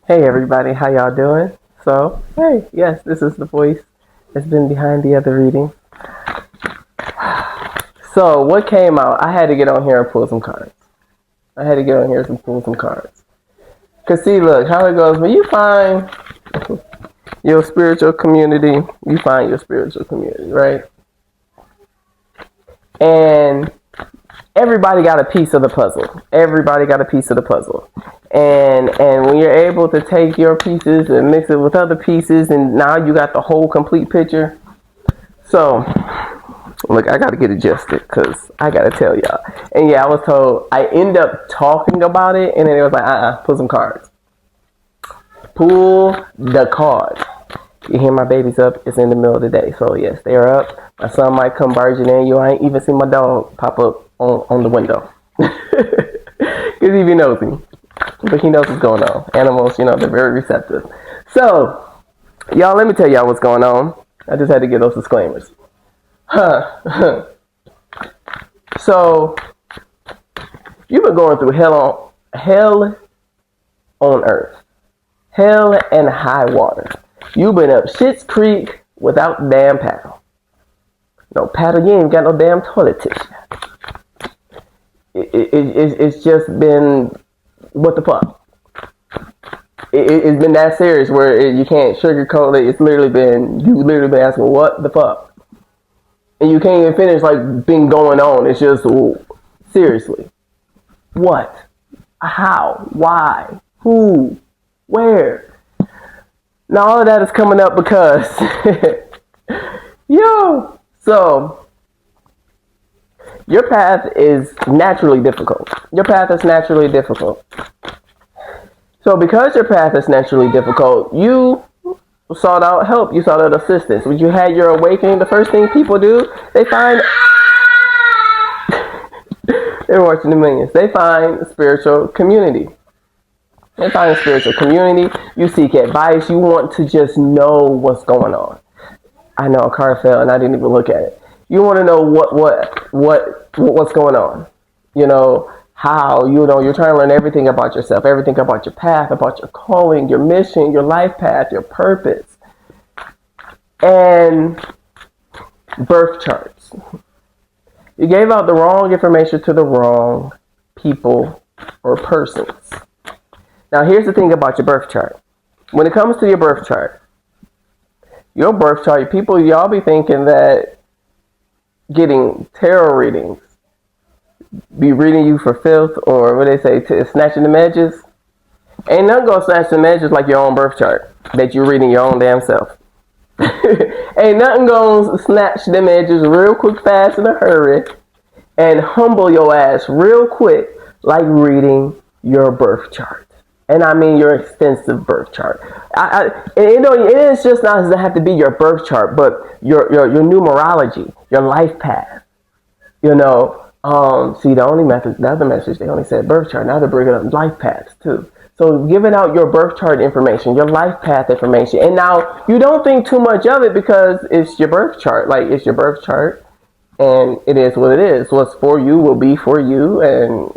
Hey everybody, how y'all doing? Hey, yes, this is the voice that's been behind the other reading. So, what came out? I had to get on here and pull some cards. I had to get on here and pull some cards. Cause see, look how it goes. When you find your spiritual community, you find your spiritual community, right? And everybody got a piece of the puzzle. Everybody got a piece of the puzzle. And when you're able to take your pieces and mix it with other pieces, and now you got the whole complete picture. So, look, I got to get adjusted because I got to tell y'all. And yeah, I was told, I end up talking about it, and then it was like, pull some cards. Pull the cards. You hear my babies up, it's in the middle of the day. So yes, they are up. My son might come barging in. You ain't even seen my dog pop up on the window. Because he be nosy. But he knows what's going on. Animals, they're very receptive. So, y'all, let me tell y'all what's going on. I just had to get those disclaimers. So, you've been going through hell on earth. Hell and high water. You've been up Schitt's Creek without damn paddle. No paddle, you ain't got no damn toilet tissue. It's just been, what the fuck? It's been that serious where you can't sugarcoat it. You literally been asking, what the fuck? And you can't even finish, been going on. It's just, seriously. What? How? Why? Who? Where? Now all of that is coming up because, so, your path is naturally difficult. So because your path is naturally difficult, you sought out help. You sought out assistance. When you had your awakening, the first thing people do, they find... They're watching the millions. They find spiritual community. You seek advice. You want to just know what's going on. I know a card fell and I didn't even look at it. You want to know what's going on. How, you're trying to learn everything about yourself, everything about your path, about your calling, your mission, your life path, your purpose. And birth charts. You gave out the wrong information to the wrong people or persons. Now, here's the thing about your birth chart. When it comes to your birth chart, people, y'all be thinking that getting tarot readings, be reading you for filth, or what they say, snatching the edges. Ain't nothing gonna snatch the edges like your own birth chart that you're reading your own damn self. Ain't nothing gonna snatch them edges real quick, fast, in a hurry, and humble your ass real quick like reading your birth chart. And I mean your extensive birth chart. It is just not doesn't have to be your birth chart, but your numerology, your life path. See, the other message, they only said birth chart. Now they're bringing up life paths too. So giving out your birth chart information, your life path information. And now you don't think too much of it because it's your birth chart. It's your birth chart and it is what it is. What's for you will be for you. And,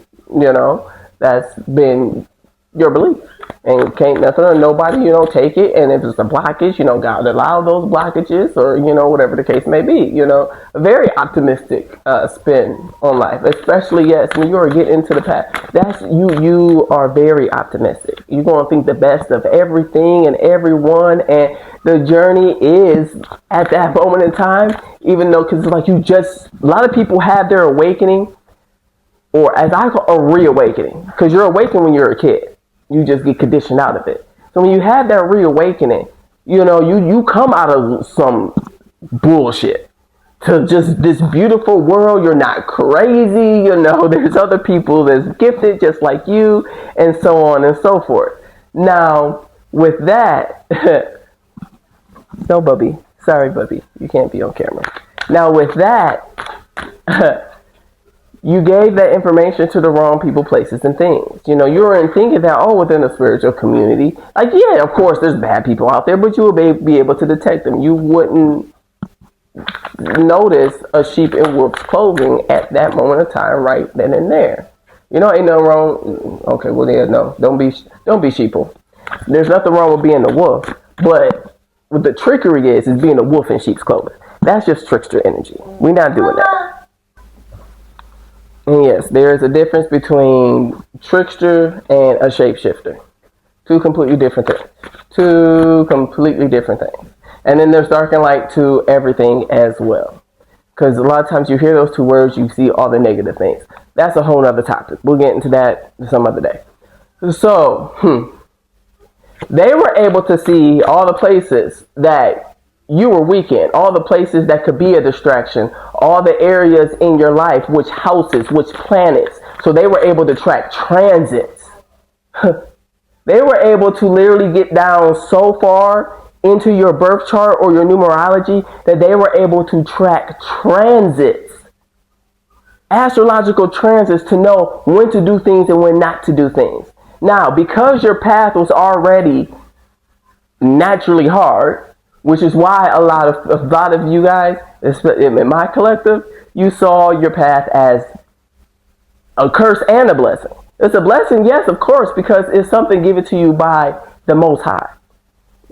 that's been your belief. And can't nothing or nobody, take it. And if it's a blockage, God allow those blockages or, whatever the case may be, a very optimistic spin on life, especially, yes, when you are getting into the path, that's you are very optimistic. You're going to think the best of everything and everyone. And the journey is at that moment in time, even though, because it's a lot of people have their awakening, or as I call a reawakening, because you're awakened when you're a kid. You just get conditioned out of it. So when you have that reawakening, you come out of some bullshit to just this beautiful world. You're not crazy. There's other people that's gifted just like you, and so on and so forth. Now, with that, no, Bubby. Sorry, Bubby. You can't be on camera. Now, with that, you gave that information to the wrong people, places, and things. You were thinking that, within the spiritual community, yeah, of course, there's bad people out there, but you will be able to detect them. You wouldn't notice a sheep in wolf's clothing at that moment of time, right then and there. Ain't nothing wrong. Okay, well, yeah, no, don't be sheeple. There's nothing wrong with being a wolf, but what the trickery is being a wolf in sheep's clothing. That's just trickster energy. We're not doing that. And yes, there is a difference between trickster and a shapeshifter. Two completely different things. Two completely different things. And then there's dark and light to everything as well. Because a lot of times you hear those two words, you see all the negative things. That's a whole other topic. We'll get into that some other day. So, they were able to see all the places that you were weak in, all the places that could be a distraction, all the areas in your life, which houses, which planets. So they were able to track transits. They were able to literally get down so far into your birth chart or your numerology that they were able to track transits, astrological transits, to know when to do things and when not to do things. Now, because your path was already naturally hard, which is why a lot of you guys, in my collective, you saw your path as a curse and a blessing. It's a blessing, yes, of course, because it's something given to you by the Most High.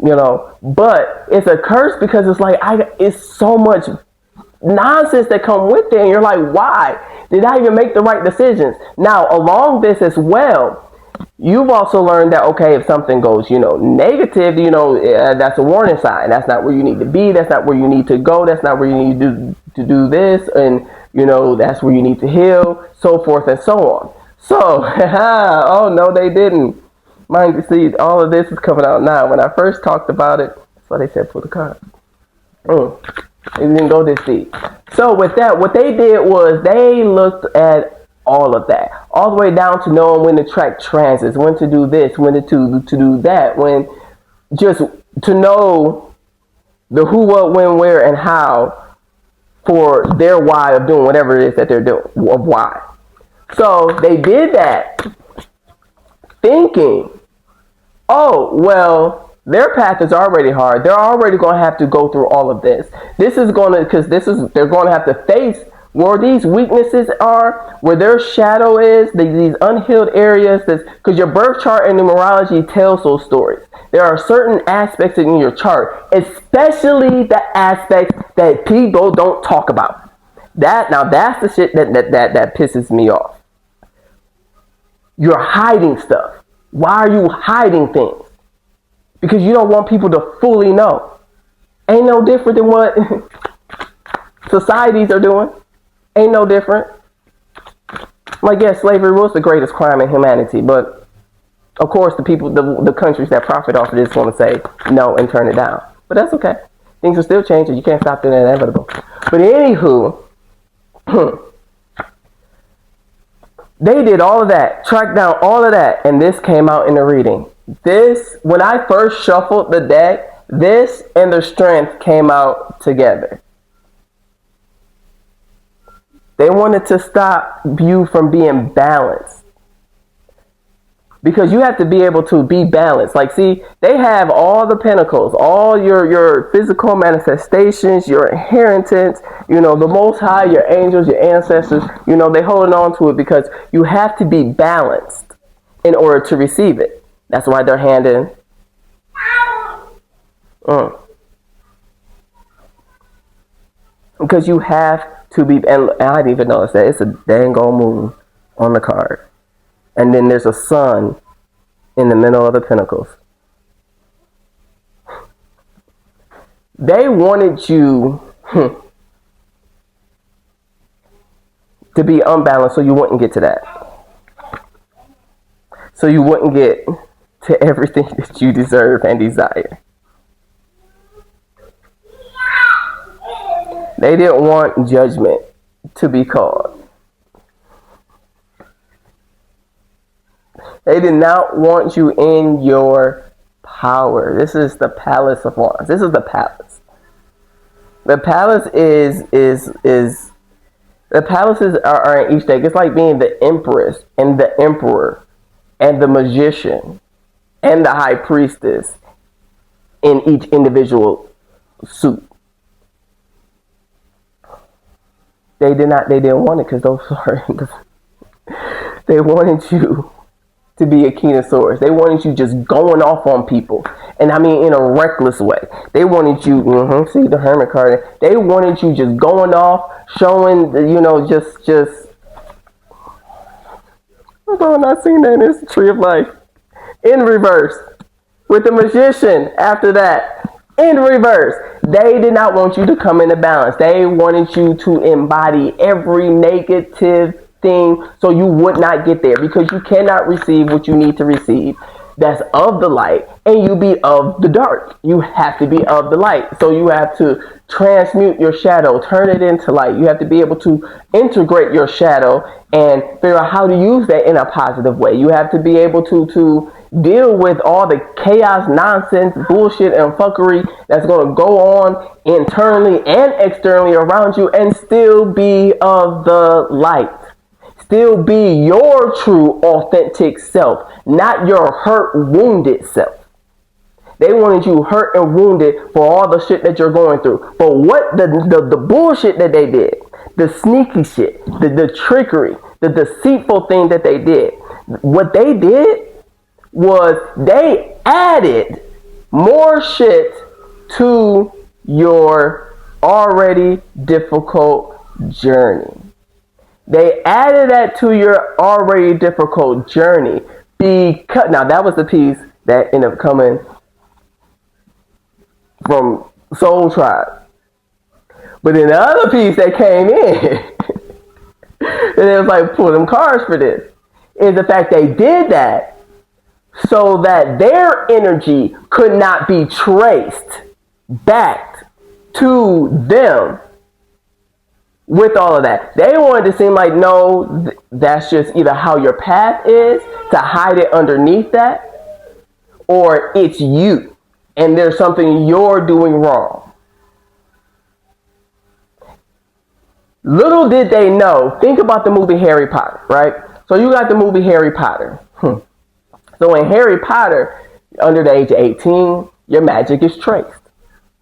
You know, but it's a curse because it's like, it's so much nonsense that come with it. And you're like, why did I even make the right decisions? Now, along this as well, you've also learned that, okay, if something goes, negative, that's a warning sign. That's not where you need to be. That's not where you need to go. That's not where you need to do this. And, that's where you need to heal, so forth and so on. So, oh, no, they didn't. Mind you, see, all of this is coming out now. When I first talked about it, that's why they said pull the card. It didn't go this deep. So with that, what they did was they looked at all of that, all the way down to knowing when to track transits, when to do this, when to do that, when just to know the who, what, when, where, and how for their why of doing whatever it is that they're doing, of why. So they did that thinking, oh, well, their path is already hard. They're already going to have to go through all of this. They're going to have to face where these weaknesses are, where their shadow is, these unhealed areas. Because your birth chart and numerology tells those stories. There are certain aspects in your chart, especially the aspects that people don't talk about. That's the shit that pisses me off. You're hiding stuff. Why are you hiding things? Because you don't want people to fully know. Ain't no different than what societies are doing. Ain't no different. Like, yes, slavery was the greatest crime in humanity, but of course the people, the countries that profit off of this want to say no and turn it down. But that's okay. Things are still changing. You can't stop the inevitable. But anywho, they did all of that, tracked down all of that, and this came out in the reading. When I first shuffled the deck, this and the strength came out together. They wanted to stop you from being balanced. Because you have to be able to be balanced. Like, see, they have all the pentacles, all your physical manifestations, your inheritance, the Most High, your angels, your ancestors, they holding on to it because you have to be balanced in order to receive it. That's why they're handing. Because you have to be, and I didn't even notice that it's a dang old moon on the card. And then there's a sun in the middle of the pentacles. They wanted you to be unbalanced so you wouldn't get to that. So you wouldn't get to everything that you deserve and desire. They didn't want judgment to be called. They did not want you in your power. This is the Palace of Wands. This is the palace. The palace the palaces are in each deck. It's like being the Empress and the Emperor and the Magician and the High Priestess in each individual suit. They didn't want it because those are they wanted you to be a Kenosaurus. They wanted you just going off on people. And I mean in a reckless way. They wanted you, see the hermit card. They wanted you just going off, showing, just although I'm not seeing that in this tree of life. In reverse. With the magician after that. In reverse. They did not want you to come into balance. They wanted you to embody every negative thing so you would not get there, because you cannot receive what you need to receive that's of the light, and you be of the dark. You have to be of the light. So you have to transmute your shadow, turn it into light. You have to be able to integrate your shadow and figure out how to use that in a positive way. You have to be able to deal with all the chaos, nonsense, bullshit, and fuckery that's going to go on internally and externally around you, and still be of the light. Still be your true, authentic self, not your hurt, wounded self. They wanted you hurt and wounded for all the shit that you're going through. But what the bullshit that they did, the sneaky shit, the trickery, the deceitful thing that they did, what they did was they added more shit to your already difficult journey. They added that to your already difficult journey. Because now that was the piece that ended up coming from Soul Tribe. But then the other piece that came in, and it was like, pull them cards for this, is the fact they did that so that their energy could not be traced back to them. With all of that, they wanted to seem like, no, that's just either how your path is, to hide it underneath that, or it's you, and there's something you're doing wrong. Little did they know, think about the movie Harry Potter, right? So you got the movie Harry Potter. So in Harry Potter, under the age of 18, your magic is traced.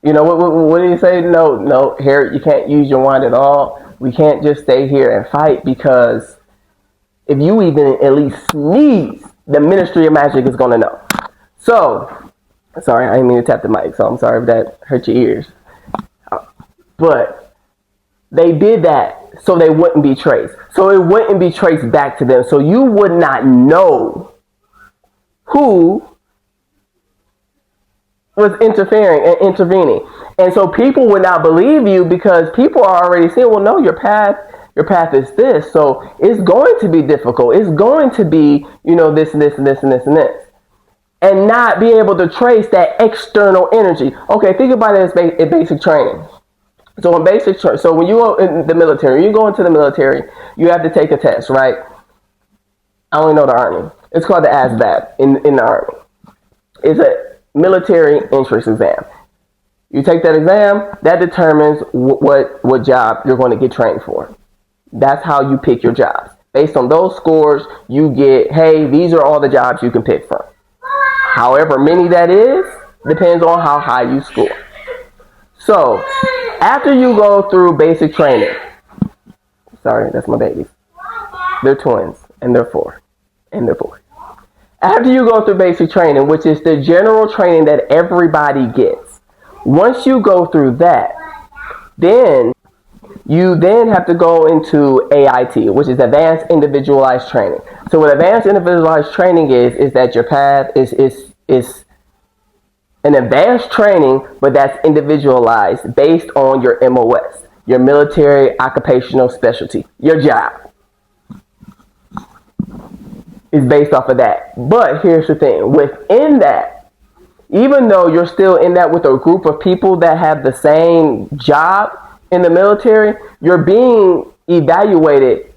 You know, what did he say? No, Harry, you can't use your wand at all. We can't just stay here and fight, because if you even at least sneeze, the Ministry of Magic is going to know. So, sorry, I didn't mean to tap the mic, so I'm sorry if that hurt your ears. But they did that so they wouldn't be traced. So it wouldn't be traced back to them. So you would not know who was interfering and intervening. And so people would not believe you, because people are already saying, well, no, your path is this. So it's going to be difficult. It's going to be, this and this and this and this and this. And not be able to trace that external energy. Okay, think about it as basic training. So in basic training, so when you go in the military, you go into the military, you have to take a test, right? I only know the Army. It's called the ASVAB in the Army. It's a military entrance exam. You take that exam, that determines what job you're going to get trained for. That's how you pick your jobs. Based on those scores, you get, hey, these are all the jobs you can pick from. However many that is, depends on how high you score. So, after you go through basic training, sorry, that's my babies. They're twins, and they're 4, and they're 4. After you go through basic training, which is the general training that everybody gets, once you go through that, then you then have to go into AIT, which is Advanced Individualized Training. So what Advanced Individualized Training is that your path is an advanced training, but that's individualized based on your MOS, your military occupational specialty, your job is based off of that. But here's the thing, within that, even though you're still in that with a group of people that have the same job in the military, you're being evaluated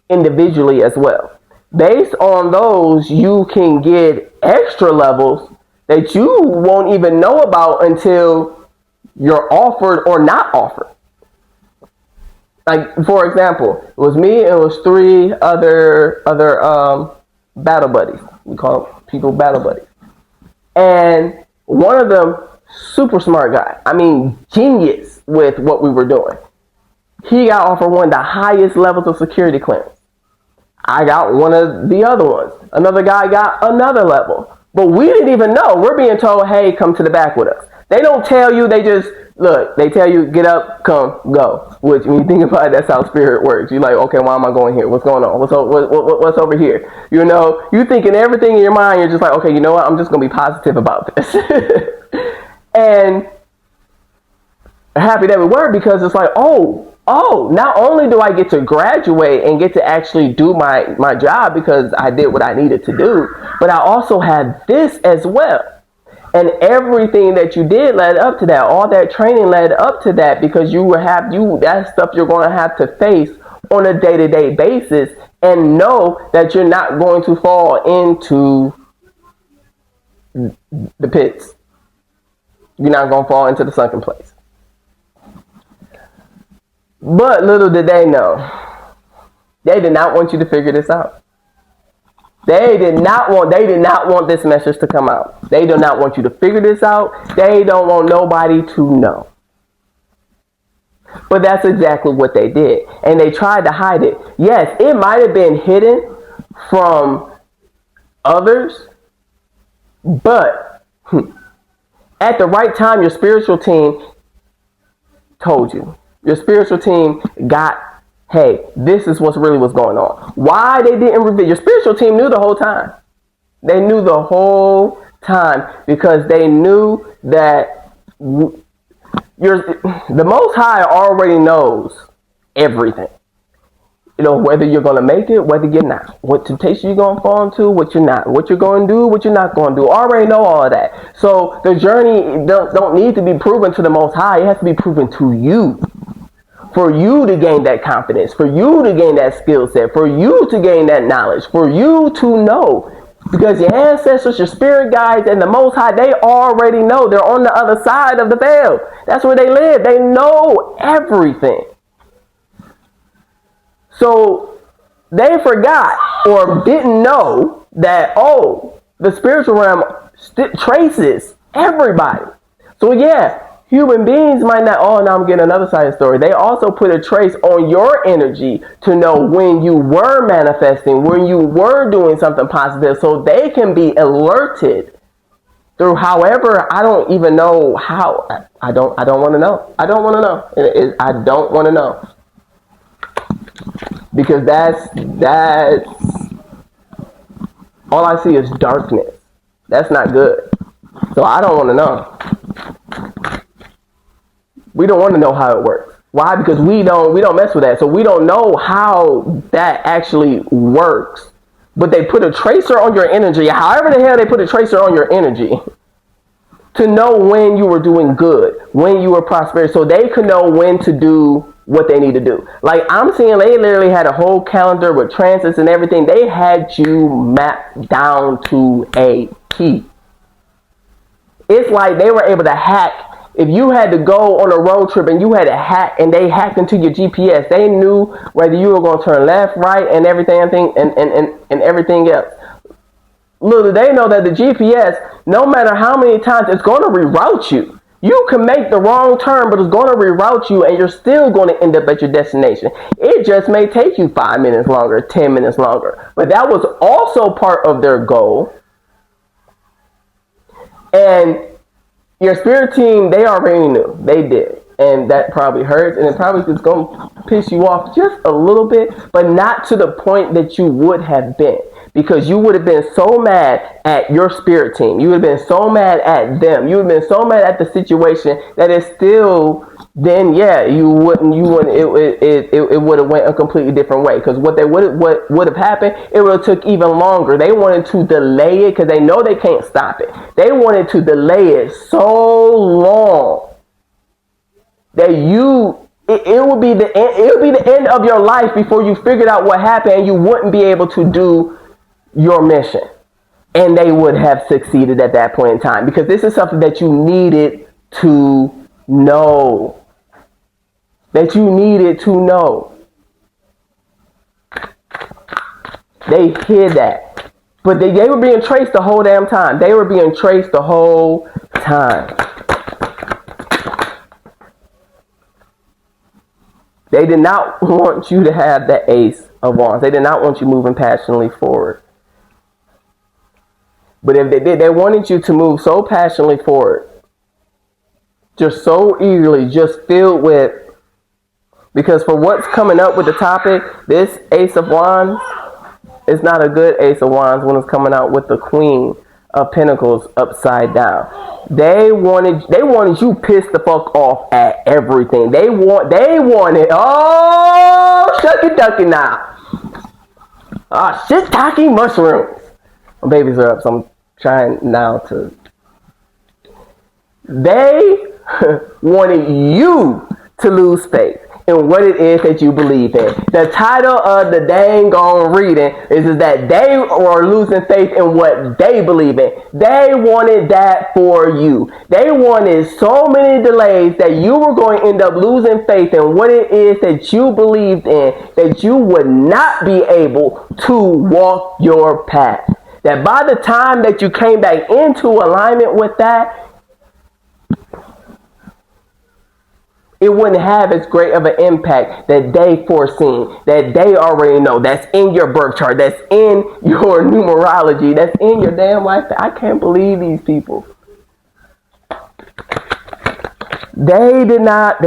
individually as well. Based on those, you can get extra levels that you won't even know about until you're offered or not offered. Like, for example, it was me, it was 3 other battle buddies. We call people battle buddies. And one of them, super smart guy. I mean, genius with what we were doing. He got offered one of the highest levels of security clearance. I got one of the other ones. Another guy got another level. But we didn't even know. We're being told, hey, come to the back with us. They don't tell you, they just, look, they tell you, get up, come, go. Which, when you think about it, that's how spirit works. You're like, okay, why am I going here? What's going on? What's over here? You know, you thinking everything in your mind, you're just like, okay, you know what? I'm just going to be positive about this. And happy that we were, because it's like, oh, not only do I get to graduate and get to actually do my job because I did what I needed to do, but I also had this as well. And everything that you did led up to that. All that training led up to that, because that stuff you're going to have to face on a day-to-day basis, and know that you're not going to fall into the pits. You're not going to fall into the sunken place. But little did they know, they did not want you to figure this out. They did not want this message to come out. They do not want you to figure this out. They don't want nobody to know. But that's exactly what they did. And they tried to hide it. Yes, it might have been hidden from others, but at the right time, your spiritual team told you. Your spiritual team got, hey, this is what's really going on. Why they didn't reveal? Your spiritual team knew the whole time. They knew the whole time, because they knew that the Most High already knows everything. You know, whether you're going to make it, whether you're not, what temptation you're going to fall into, what you're not, what you're going to do, what you're not going to do. Already know all of that. So the journey don't need to be proven to the Most High. It has to be proven to you. For you to gain that confidence, for you to gain that skill set, for you to gain that knowledge, for you to know. Because your ancestors, your spirit guides, and the Most High, they already know. They're on the other side of the veil. That's where they live. They know everything. So they forgot or didn't know that, the spiritual realm traces everybody. So yeah, human beings might not, now I'm getting another side of the story. They also put a trace on your energy to know when you were manifesting, when you were doing something positive, so they can be alerted through however, I don't even know how. I don't want to know. I don't want to know. I don't want to know. Because that's all I see is darkness. That's not good. So I don't want to know. We don't want to know how it works. Why? Because we don't mess with that. So we don't know how that actually works. But they put a tracer on your energy. However the hell they put a tracer on your energy to know when you were doing good, when you were prosperous, so they could know when to do what they need to do. Like I'm seeing, they literally had a whole calendar with transits and everything. They had you mapped down to a T. It's like they were able to hack. If you had to go on a road trip and you had to hack, and they hacked into your GPS, they knew whether you were going to turn left, right, and everything, and everything else. Little they know that the GPS, no matter how many times, it's going to reroute you. You can make the wrong turn, but it's going to reroute you, and you're still going to end up at your destination. It just may take you 5 minutes longer, 10 minutes longer. But that was also part of their goal. And your spirit team, they already knew. They did. And that probably hurts, and it probably is going to piss you off just a little bit, but not to the point that you would have been. Because you would have been so mad at your spirit team. You would have been so mad at them. You would have been so mad at the situation that it's still, then yeah, it would have went a completely different way. Because what would have happened, it would have took even longer. They wanted to delay it because they know they can't stop it. They wanted to delay it so long that it would be the end of your life before you figured out what happened, and you wouldn't be able to do your mission. And they would have succeeded at that point in time, because this is something that you needed to know. They hid that. But they were being traced the whole damn time. They were being traced the whole time. They did not want you to have the ace of Wands. They did not want you moving passionately forward. But if they did, they wanted you to move so passionately forward, just so eagerly, just filled with, because for what's coming up with the topic, this Ace of Wands is not a good Ace of Wands when it's coming out with the Queen of Pentacles upside down. They wanted you pissed the fuck off at everything. They wanted, oh, shucky ducky now. Shiitake mushrooms. My babies are up, so I'm trying now to. They wanted you to lose faith in what it is that you believe in. The title of the dang on reading is that they are losing faith in what they believe in. They wanted that for you. They wanted so many delays that you were going to end up losing faith in what it is that you believed in, that you would not be able to walk your path. That by the time that you came back into alignment with that, it wouldn't have as great of an impact that they foreseen, that they already know, that's in your birth chart, that's in your numerology, that's in your damn life. I can't believe these people. They did not.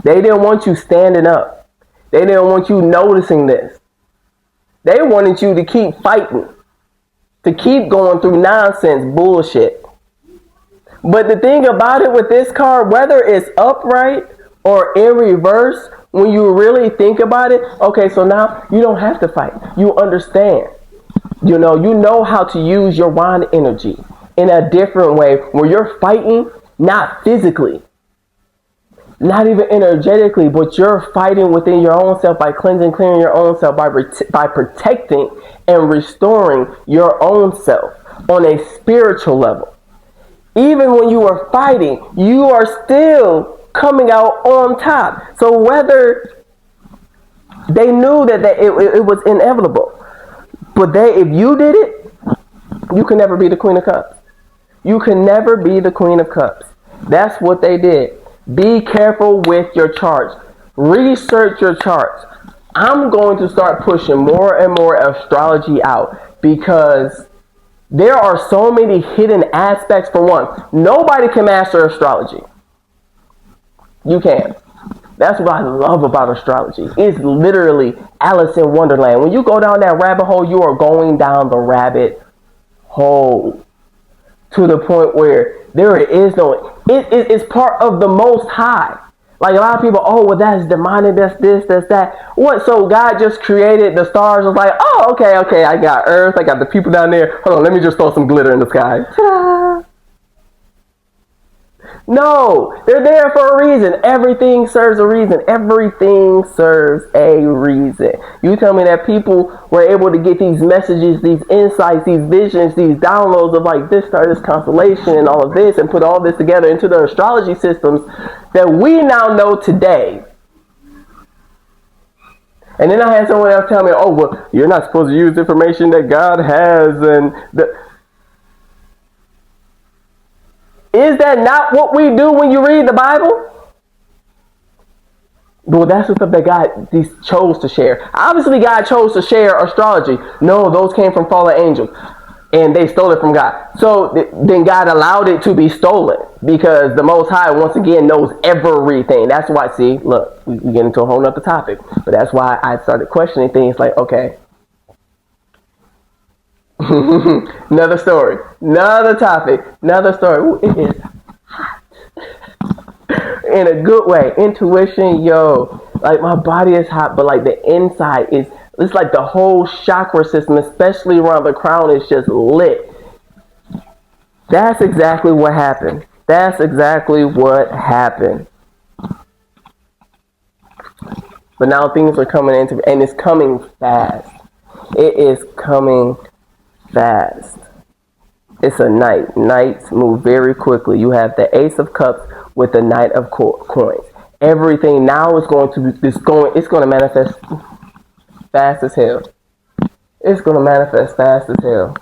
They didn't want you standing up. They didn't want you noticing this. They wanted you to keep fighting, to keep going through nonsense, bullshit. But the thing about it with this card, whether it's upright or in reverse, when you really think about it, okay, so now you don't have to fight. You understand. You know how to use your wand energy in a different way where you're fighting, not physically, not even energetically, but you're fighting within your own self by cleansing, clearing your own self, by protecting and restoring your own self on a spiritual level. Even when you are fighting, you are still coming out on top. So whether they knew that it was inevitable, but if you did it, you can never be the Queen of Cups. You can never be the Queen of Cups. That's what they did. Be careful with your charts. Research your charts. I'm going to start pushing more and more astrology out because there are so many hidden aspects. For one, nobody can master astrology. You can. That's what I love about astrology. It's literally Alice in Wonderland. When you go down that rabbit hole, you are going down the rabbit hole to the point where there is no, it's part of the Most High. Like a lot of people, oh, well, that's demonic, that's this, that's that. What? So God just created the stars, was like, oh, okay, I got Earth, I got the people down there. Hold on, let me just throw some glitter in the sky. Ta-da! No, they're there for a reason. Everything serves a reason. Everything serves a reason. You tell me that people were able to get these messages, these insights, these visions, these downloads of like this star, this constellation, and all of this, and put all this together into the astrology systems that we now know today. And then I had someone else tell me, oh, well, you're not supposed to use information that God has, and is that not what we do when you read the Bible? Well, that's the stuff that God chose to share. Obviously, God chose to share astrology. No, those came from fallen angels, and they stole it from God. So then God allowed it to be stolen because the Most High, once again, knows everything. That's why, see, look, we get into a whole nother topic. But that's why I started questioning things like, okay, another story, another topic, another story. Ooh, it is hot in a good way. Intuition, yo, like my body is hot, but like the inside it's like the whole chakra system, especially around the crown, is just lit. That's exactly what happened. That's exactly what happened. But now things are coming into, and it's coming fast. It is coming fast. It's a knight. Knights move very quickly. You have the Ace of Cups with the Knight of Coins. Everything now is going to be, it's going to manifest fast as hell. It's going to manifest fast as hell.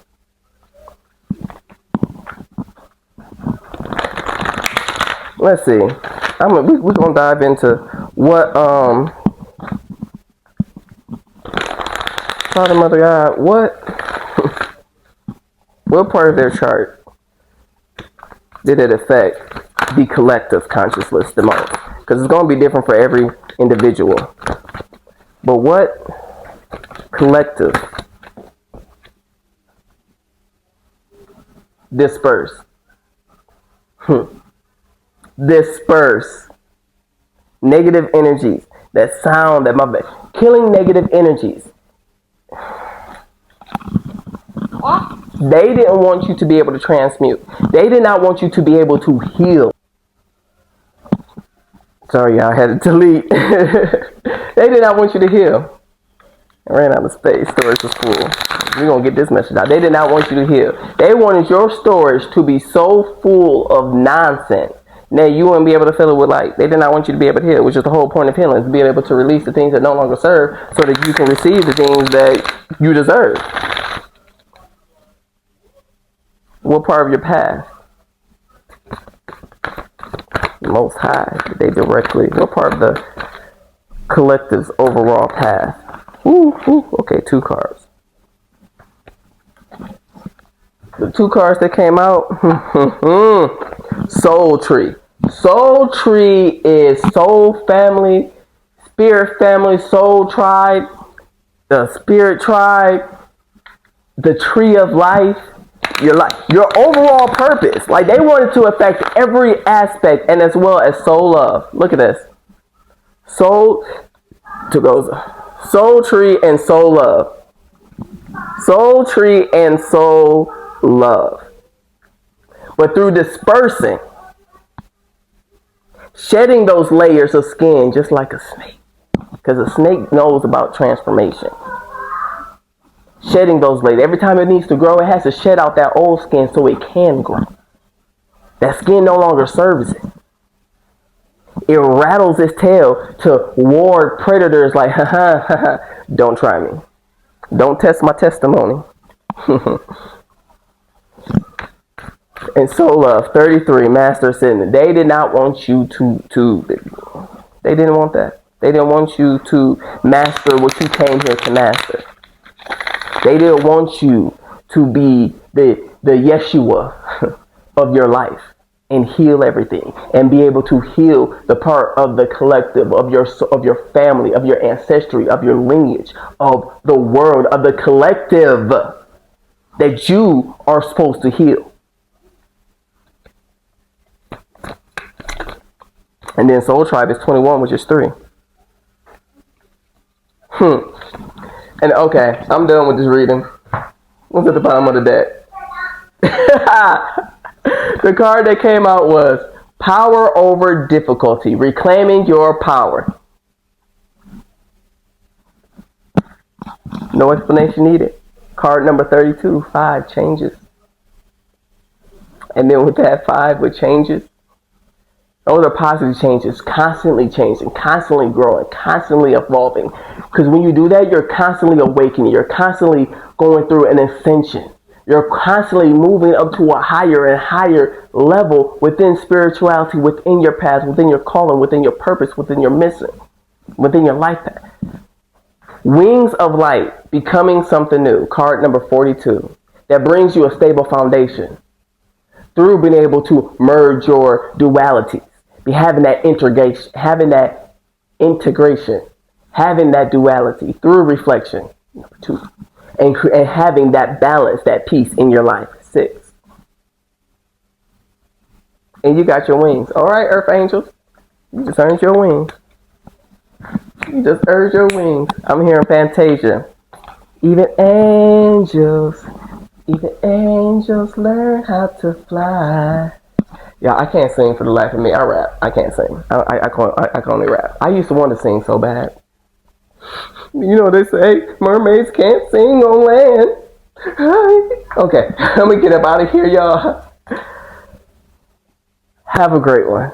Let's see. we're gonna dive into what Father, Mother, God, what part of their chart did it affect the collective consciousness the most? Because it's going to be different for every individual. But what collective disperse negative energies, that sound, killing negative energies? They didn't want you to be able to transmute. They did not want you to be able to heal. Sorry, y'all, I had to delete. They did not want you to heal. I ran out of space. Storage was full. We're going to get this message out. They did not want you to heal. They wanted your storage to be so full of nonsense that you wouldn't be able to fill it with light. They did not want you to be able to heal, which is the whole point of healing, is being able to release the things that no longer serve so that you can receive the things that you deserve. What part of your past? Most High, what part of the collective's overall path? Okay, 2 cards. The 2 cards that came out, Soul Tree. Soul Tree is soul family, spirit family, soul tribe, the spirit tribe, the tree of life. Your overall purpose. Like, they wanted to affect every aspect, and as well as soul love. Look at this. Soul Tree and soul love. Soul Tree and soul love. But through dispersing, shedding those layers of skin, just like a snake. Because a snake knows about transformation. Shedding those layers. Every time it needs to grow, it has to shed out that old skin so it can grow. That skin no longer serves it. It rattles its tail to ward predators like, don't try me. Don't test my testimony. And soul love, 33, Master Ascendant. They did not want you to they didn't want that. They didn't want you to master what you came here to master. They didn't want you to be the Yeshua of your life and heal everything and be able to heal the part of the collective, of your family, of your ancestry, of your lineage, of the world, of the collective that you are supposed to heal. And then Soul Tribe is 21, which is 3. And okay, I'm done with this reading. What's at the bottom of the deck? The card that came out was Power Over Difficulty, Reclaiming Your Power. No explanation needed. Card number 32, 5 changes. And then with that 5 with changes, those are positive changes, constantly changing, constantly growing, constantly evolving. Because when you do that, you're constantly awakening. You're constantly going through an ascension. You're constantly moving up to a higher and higher level within spirituality, within your path, within your calling, within your purpose, within your mission, within your life path. Wings of Light, Becoming Something New, card number 42. That brings you a stable foundation through being able to merge your dualities. Be having that integration, having that duality through reflection. Number 2. And having that balance, that peace in your life. 6. And you got your wings. All right, Earth Angels. You just earned your wings. You just earned your wings. I'm hearing Fantasia. Even angels learn how to fly. Yeah, I can't sing for the life of me. I rap. I can't sing. I can only rap. I used to want to sing so bad. You know, they say mermaids can't sing on land. Okay, let me get up out of here, y'all. Have a great one.